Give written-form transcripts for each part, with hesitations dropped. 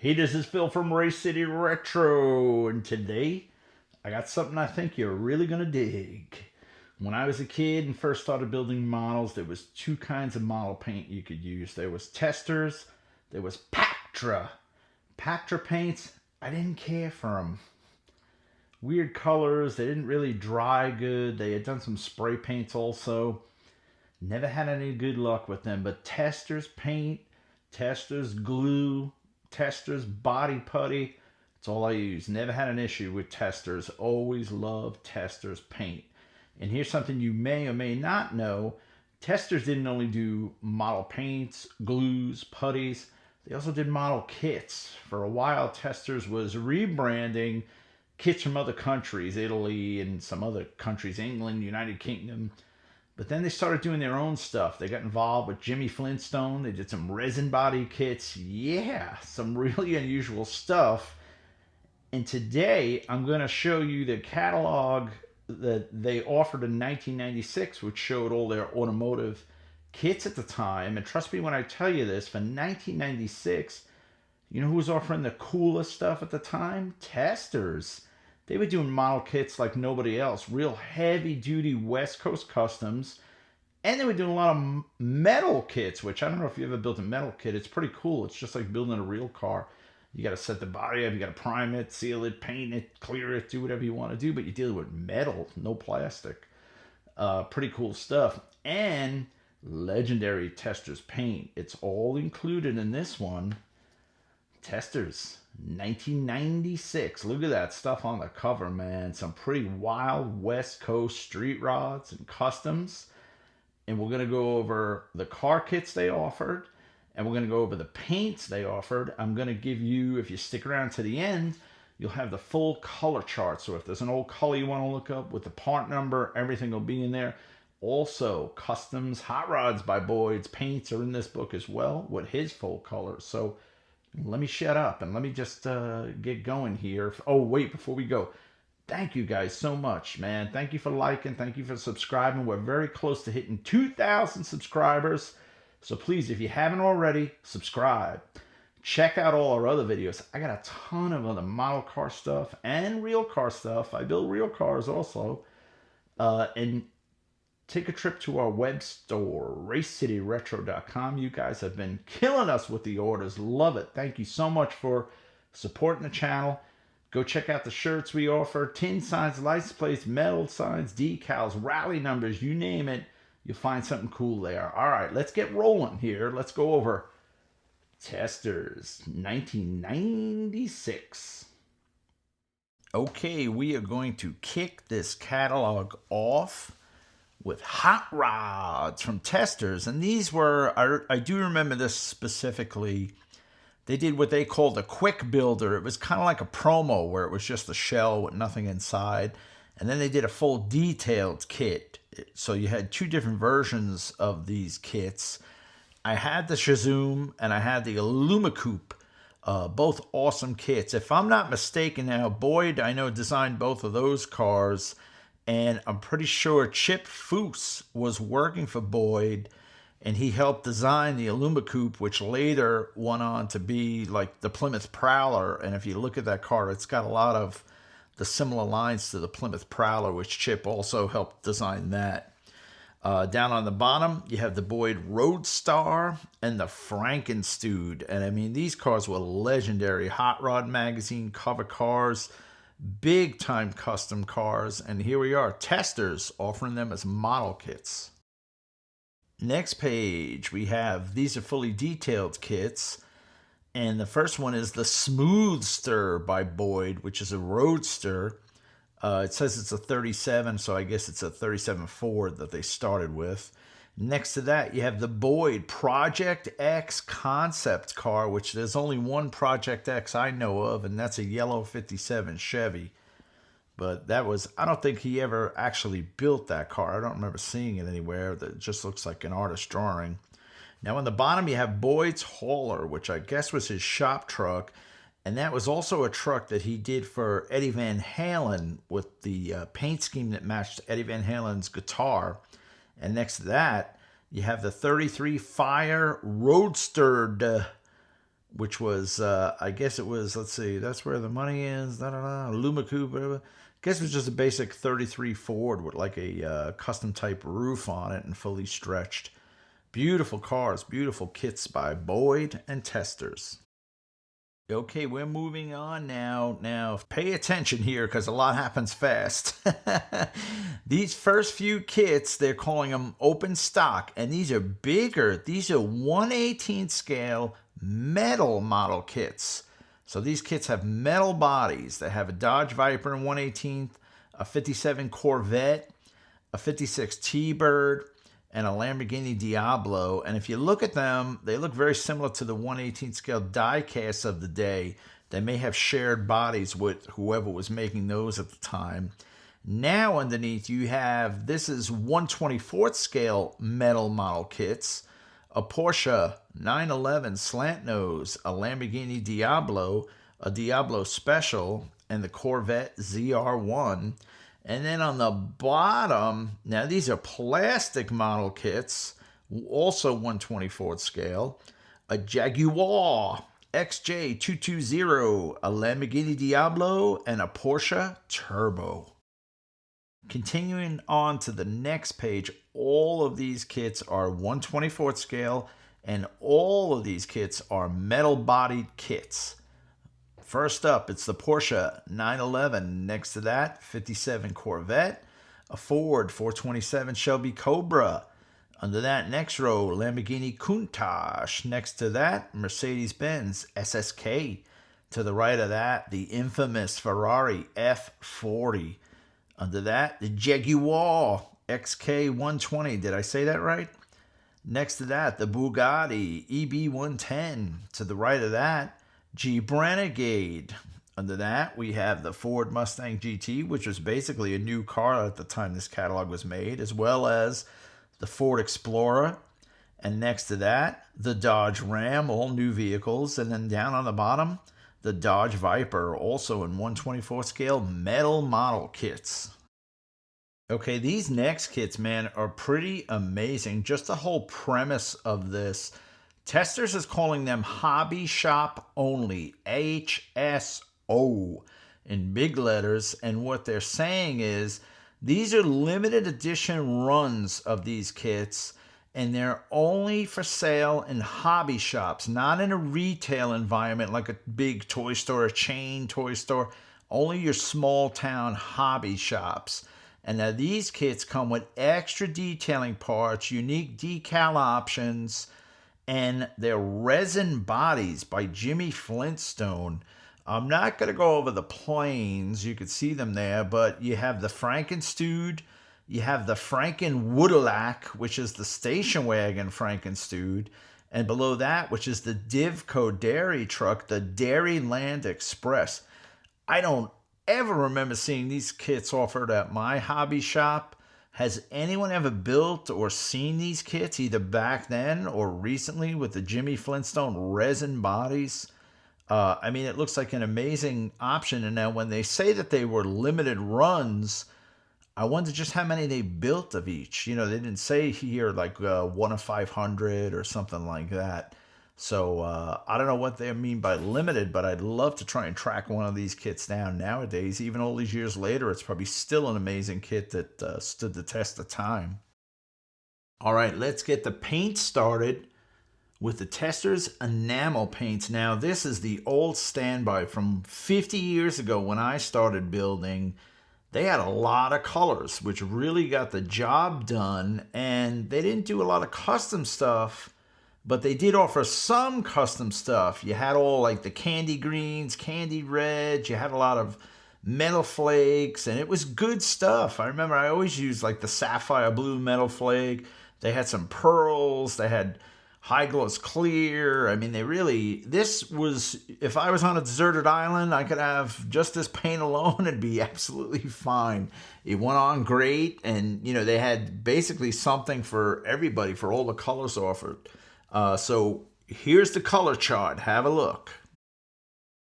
Hey, this is Phil from Race City Retro, and today I got something I think you're really gonna dig. When I was a kid and first started building models, there was two kinds of model paint you could use. There was Testors, there was Pactra. Pactra paints, I didn't care for them. Weird colors, they didn't really dry good. They had done some spray paints also. Never had any good luck with them, but Testors paint, Testors glue, Testors body putty, it's all I use. Never had an issue with Testors. Always loved Testors paint. And here's something you may or may not know. Testors didn't only do model paints, glues, putties. They also did model kits. For a while, Testors was rebranding kits from other countries, Italy and some other countries, England, United Kingdom. But then they started doing their own stuff. They got involved with Jimmy Flintstone. They did some resin body kits. Yeah, some really unusual stuff. And today I'm going to show you the catalog that they offered in 1996, which showed all their automotive kits at the time. And trust me when I tell you this, for 1996, you know who was offering the coolest stuff at the time? Testors. They were doing model kits like nobody else, real heavy duty West Coast customs. And they were doing a lot of metal kits, which I don't know if you ever built a metal kit. It's pretty cool. It's just like building a real car. You got to set the body up, you got to prime it, seal it, paint it, clear it, do whatever you want to do. But you're dealing with metal, no plastic. Pretty cool stuff. And legendary Testors paint. It's all included in this one. Testors 1996. Look at that stuff on the cover, man. Some pretty wild West Coast street rods and customs. And we're going to go over the car kits they offered. And we're going to go over the paints they offered. I'm going to give you, if you stick around to the end, you'll have the full color chart. So if there's an old color you want to look up with the part number, everything will be in there. Also, customs, hot rods by Boyd's paints are in this book as well with his full colors. So let me shut up and let me just get going here. Oh, wait, before we go, thank you guys so much, man. Thank you for liking. Thank you for subscribing. We're very close to hitting 2,000 subscribers. So please, if you haven't already, subscribe. Check out all our other videos. I got a ton of other model car stuff and real car stuff. I build real cars also. And take a trip to our web store, racecityretro.com. You guys have been killing us with the orders. Love it. Thank you so much for supporting the channel. Go check out the shirts we offer. Tin signs, license plates, metal signs, decals, rally numbers, you name it. You'll find something cool there. All right, let's get rolling here. Let's go over Testors 1996. Okay, we are going to kick this catalog off with hot rods from Testors. And these were, I do remember this specifically, they did what they called a quick builder. It was kind of like a promo where it was just a shell with nothing inside. And then they did a full detailed kit. So you had two different versions of these kits. I had the Shazoom and I had the Illumicoupe. Both awesome kits. If I'm not mistaken now, Boyd, I know, designed both of those cars. And I'm pretty sure Chip Foose was working for Boyd, and he helped design the Illumicoupe, which later went on to be like the Plymouth Prowler. And if you look at that car, it's got a lot of the similar lines to the Plymouth Prowler, which Chip also helped design that. Down on the bottom, you have the Boyd Roadstar and the Frankenstude. And I mean, these cars were legendary. Hot Rod Magazine cover cars. Big time custom cars, and here we are, Testors offering them as model kits. Next page, we have, these are fully detailed kits, and the first one is the Smoothster by Boyd, which is a roadster. It says it's a 37, so I guess it's a 37 Ford that they started with. Next to that, you have the Boyd Project X concept car, which there's only one Project X I know of, and that's a yellow 57 Chevy. But that was, I don't think he ever actually built that car. I don't remember seeing it anywhere. That just looks like an artist drawing. Now on the bottom, you have Boyd's Hauler, which I guess was his shop truck. And that was also a truck that he did for Eddie Van Halen with the paint scheme that matched Eddie Van Halen's guitar. And next to that, you have the 33 Fire Roadster which was, I guess it was, let's see, that's where the money is, Luma Coupe, whatever. I guess it was just a basic 33 Ford with like a custom type roof on it and fully stretched. Beautiful cars, beautiful kits by Boyd and Testors. Okay, we're moving on now. Now, pay attention here because a lot happens fast. These first few kits, they're calling them open stock, and these are bigger. These are 1/18 scale metal model kits. So these kits have metal bodies. They have a Dodge Viper in 1/18, a 57 Corvette, a 56 T-Bird, and a Lamborghini Diablo. And if you look at them, they look very similar to the 1/18 scale die casts of the day. They may have shared bodies with whoever was making those at the time. Now underneath you have, this is 1/24 scale metal model kits, a Porsche 911 slant nose, a Lamborghini Diablo, a Diablo Special, and the Corvette ZR1. And then on the bottom, now these are plastic model kits, also 1/24 scale, a Jaguar XJ220, a Lamborghini Diablo, and a Porsche Turbo. Continuing on to the next page, all of these kits are 1/24 scale, and all of these kits are metal-bodied kits. First up, it's the Porsche 911. Next to that, 57 Corvette, a Ford 427 Shelby Cobra. Under that next row, Lamborghini Countach. Next to that, Mercedes-Benz SSK. To the right of that, the infamous Ferrari F40. Under that, the Jaguar XK120. Did I say that right? Next to that, the Bugatti EB110. To the right of that, Jeep Renegade. Under that, we have the Ford Mustang GT, which was basically a new car at the time this catalog was made, as well as the Ford Explorer. And next to that, the Dodge Ram, all new vehicles. And then down on the bottom, the Dodge Viper, also in 1/24 scale metal model kits. Okay, these next kits, man, are pretty amazing. Just the whole premise of this. Testors is calling them hobby shop only, HSO, in big letters. And what they're saying is these are limited edition runs of these kits, and they're only for sale in hobby shops, not in a retail environment like a big toy store, a chain toy store, only your small town hobby shops. And now these kits come with extra detailing parts, unique decal options, and they're resin bodies by Jimmy Flintstone. I'm not going to go over the planes. You could see them there, but you have the Frankenstewed, you have the Frankenwoodalak, which is the station wagon Frankenstewed, and below that, which is the Divco dairy truck, the Dairyland Express. I don't ever remember seeing these kits offered at my hobby shop. Has anyone ever built or seen these kits, either back then or recently, with the Jimmy Flintstone resin bodies? I mean, it looks like an amazing option. And now when they say that they were limited runs, I wonder just how many they built of each. You know, they didn't say here like 1 of 500 or something like that. So I don't know what they mean by limited, but I'd love to try and track one of these kits down nowadays. Even all these years later, it's probably still an amazing kit that stood the test of time. All right, let's get the paint started with the Testors enamel paints. Now, this is the old standby from 50 years ago when I started building. They had a lot of colors, which really got the job done, and they didn't do a lot of custom stuff, but they did offer some custom stuff. You had all like the candy greens, candy reds, you had a lot of metal flakes, and it was good stuff. I remember I always used like the sapphire blue metal flake. They had some pearls, they had high gloss clear. I mean, they really, this was, if I was on a deserted island, I could have just this paint alone and be absolutely fine. It went on great, and you know, they had basically something for everybody, for all the colors offered. So here's the color chart. Have a look.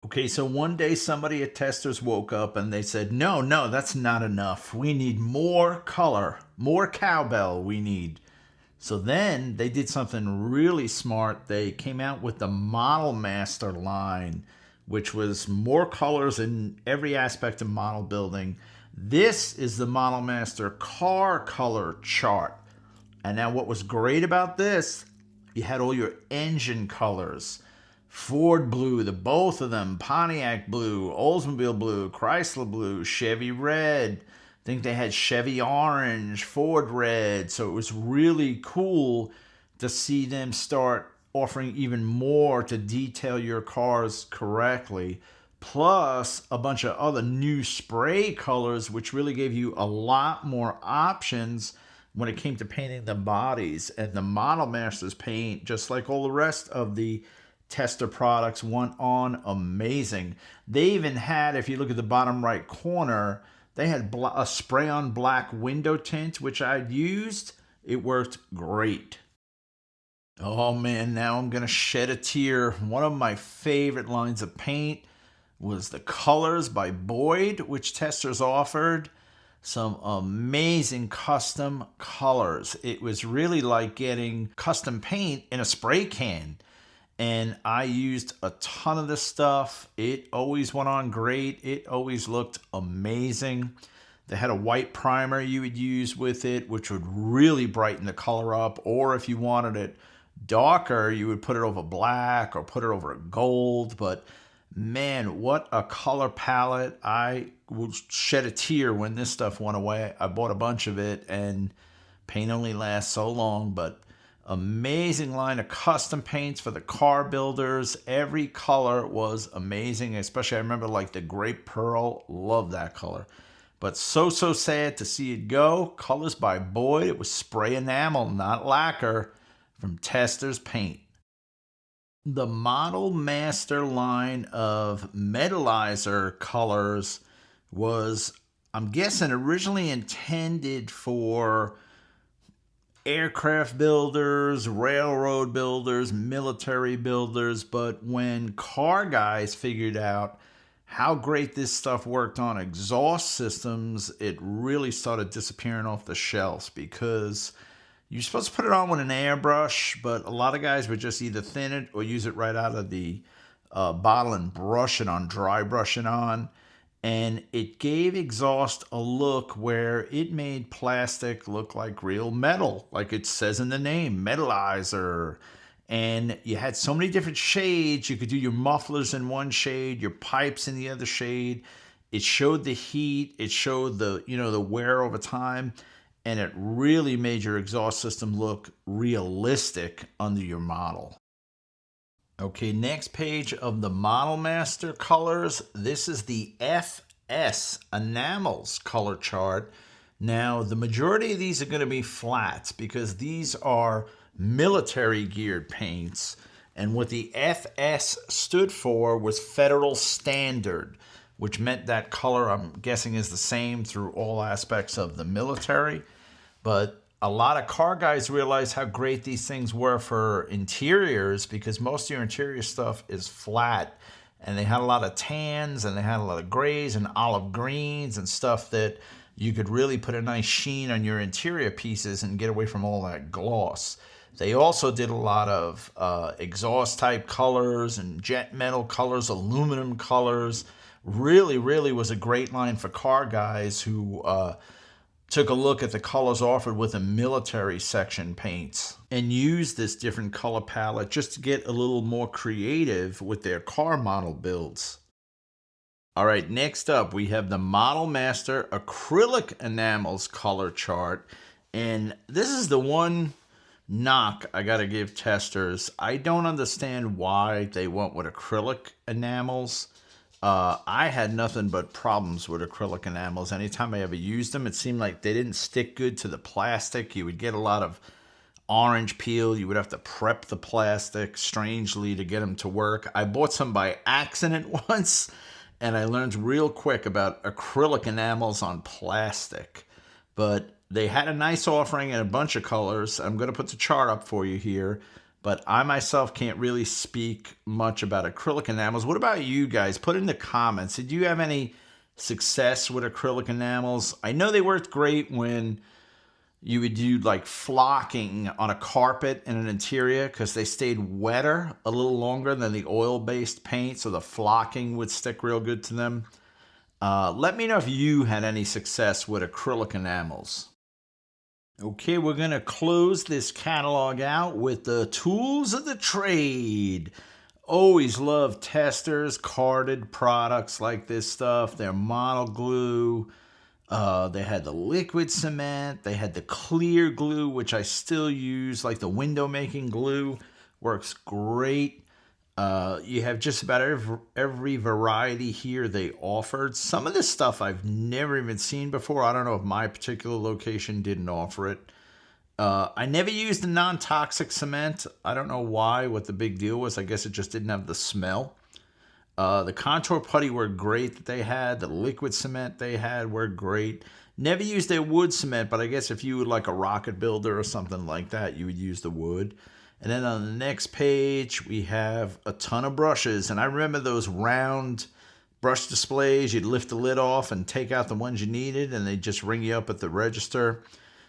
Okay, so one day somebody at Testors woke up and they said, no, that's not enough. We need more color, more cowbell we need. So then they did something really smart. They came out with the Model Master line, which was more colors in every aspect of model building. This is the Model Master car color chart. And now what was great about this, you had all your engine colors. Ford blue, the both of them, Pontiac blue, Oldsmobile blue, Chrysler blue, Chevy red. I think they had Chevy orange, Ford red. So it was really cool to see them start offering even more to detail your cars correctly. Plus a bunch of other new spray colors, which really gave you a lot more options when it came to painting the bodies. And the Model Masters paint, just like all the rest of the Tester products, went on amazing. They even had, if you look at the bottom right corner, they had a spray on black window tint, which I'd used. It worked great. Oh man, now I'm gonna shed a tear. One of my favorite lines of paint was the Colors by Boyd, which Testors offered. Some amazing custom colors. It was really like getting custom paint in a spray can. And I used a ton of this stuff. It always went on great. It always looked amazing. They had a white primer you would use with it, which would really brighten the color up. Or if you wanted it darker, you would put it over black or put it over gold. But man, what a color palette. I would shed a tear when this stuff went away. I bought a bunch of it, and paint only lasts so long, but amazing line of custom paints for the car builders. Every color was amazing, especially I remember like the grape pearl. Love that color. But so sad to see it go. Colors by Boyd. It was spray enamel, not lacquer, from Testors Paint. The Model Master line of metallizer colors was, I'm guessing, originally intended for aircraft builders, railroad builders, military builders, but when car guys figured out how great this stuff worked on exhaust systems, it really started disappearing off the shelves, because you're supposed to put it on with an airbrush, but a lot of guys would just either thin it or use it right out of the bottle and brush it on, dry brush it on. And it gave exhaust a look where it made plastic look like real metal, like it says in the name, metallizer. And you had so many different shades. You could do your mufflers in one shade, your pipes in the other shade. It showed the heat. It showed the, the wear over time. And it really made your exhaust system look realistic under your model. Okay, next page of the Model Master colors. This is the FS enamels color chart. Now, the majority of these are going to be flats because these are military geared paints. And what the FS stood for was Federal Standard, which meant that color, I'm guessing, is the same through all aspects of the military. But a lot of car guys realized how great these things were for interiors, because most of your interior stuff is flat, and they had a lot of tans and they had a lot of grays and olive greens and stuff that you could really put a nice sheen on your interior pieces and get away from all that gloss. They also did a lot of exhaust type colors and jet metal colors, aluminum colors. Really was a great line for car guys who took a look at the colors offered with the military section paints and used this different color palette just to get a little more creative with their car model builds. All right, next up we have the Model Master acrylic enamels color chart. And this is the one knock I gotta give Testors. I don't understand why they went with acrylic enamels. I had nothing but problems with acrylic enamels. Anytime I ever used them, it seemed like they didn't stick good to the plastic. You would get a lot of orange peel. You would have to prep the plastic strangely to get them to work. I bought some by accident once, and I learned real quick about acrylic enamels on plastic. But they had a nice offering in a bunch of colors. I'm going to put the chart up for you here. But I myself can't really speak much about acrylic enamels. What about you guys? Put in the comments. Did you have any success with acrylic enamels? I know they worked great when you would do like flocking on a carpet in an interior because they stayed wetter a little longer than the oil-based paint, so the flocking would stick real good to them. Let me know if you had any success with acrylic enamels. Okay, we're going to close this catalog out with the tools of the trade. Always love Testors carded products like this stuff. Their model glue. They had the liquid cement. They had the clear glue, which I still use, like the window making glue. Works great. You have just about every variety here they offered. Some of this stuff I've never even seen before. I don't know if my particular location didn't offer it. I never used the non-toxic cement. I don't know why, what the big deal was. I guess it just didn't have the smell. The contour putty were great that they had. The liquid cement they had were great. Never used their wood cement, but I guess if you would like a rocket builder or something like that, you would use the wood. And then on the next page, we have a ton of brushes. And I remember those round brush displays. You'd lift the lid off and take out the ones you needed, and they'd just ring you up at the register.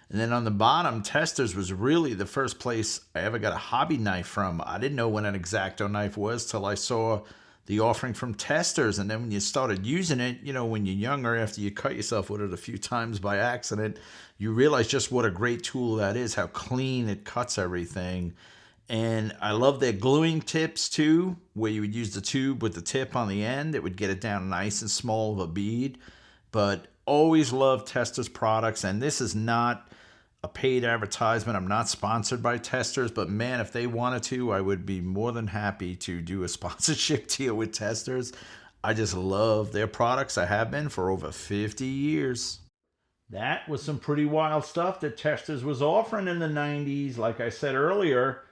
And then on the bottom, Testors was really the first place I ever got a hobby knife from. I didn't know what an X-Acto knife was till I saw the offering from Testors. And then when you started using it, you know, when you're younger, after you cut yourself with it a few times by accident, you realize just what a great tool that is, how clean it cuts everything. And I love their gluing tips too, where you would use the tube with the tip on the end. It would get it down nice and small of a bead. But always love Testors products. And this is not a paid advertisement. I'm not sponsored by Testors, but man, if they wanted to, I would be more than happy to do a sponsorship deal with Testors. I just love their products. I have been for over 50 years. That was some pretty wild stuff that Testors was offering in the 90s. Like I said earlier,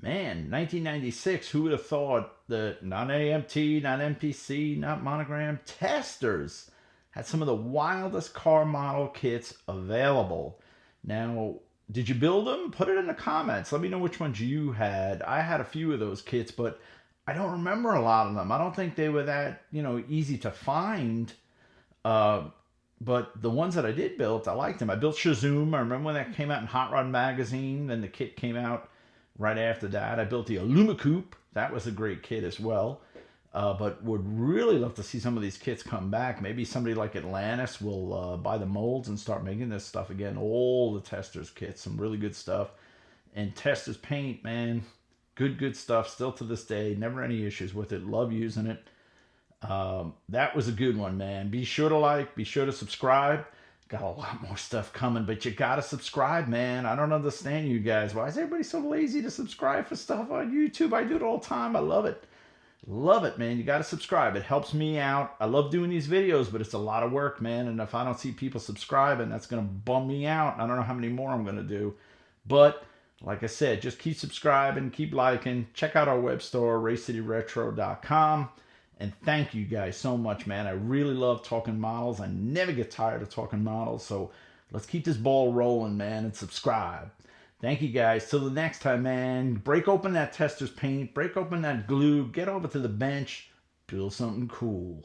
man, 1996, who would have thought that not AMT, not MPC, not Monogram, Testors had some of the wildest car model kits available. Now, did you build them? Put it in the comments. Let me know which ones you had. I had a few of those kits, but I don't remember a lot of them. I don't think they were that, easy to find. But the ones that I did build, I liked them. I built Shazoom. I remember when that came out in Hot Rod Magazine. Then the kit came out right after that. I built the Illumicoupe. That was a great kit as well. But would really love to see some of these kits come back. Maybe somebody like Atlantis will buy the molds and start making this stuff again. All the Testors kits, some really good stuff. And Testors paint, man, good stuff. Still to this day, never any issues with it. Love using it. That was a good one, man. Be sure to like, be sure to subscribe. Got a lot more stuff coming, but you gotta subscribe, man. I don't understand you guys. Why is everybody so lazy to subscribe for stuff on YouTube? I do it all the time. I love it. Love it, man. You got to subscribe. It helps me out. I love doing these videos, but it's a lot of work, man. And if I don't see people subscribing, that's going to bum me out. I don't know how many more I'm going to do. But like I said, just keep subscribing, keep liking. Check out our web store, raycityretro.com. And thank you guys so much, man. I really love talking models. I never get tired of talking models. So let's keep this ball rolling, man, and subscribe. Thank you guys. Till the next time, man. Break open that Testors paint. Break open that glue. Get over to the bench. Build something cool.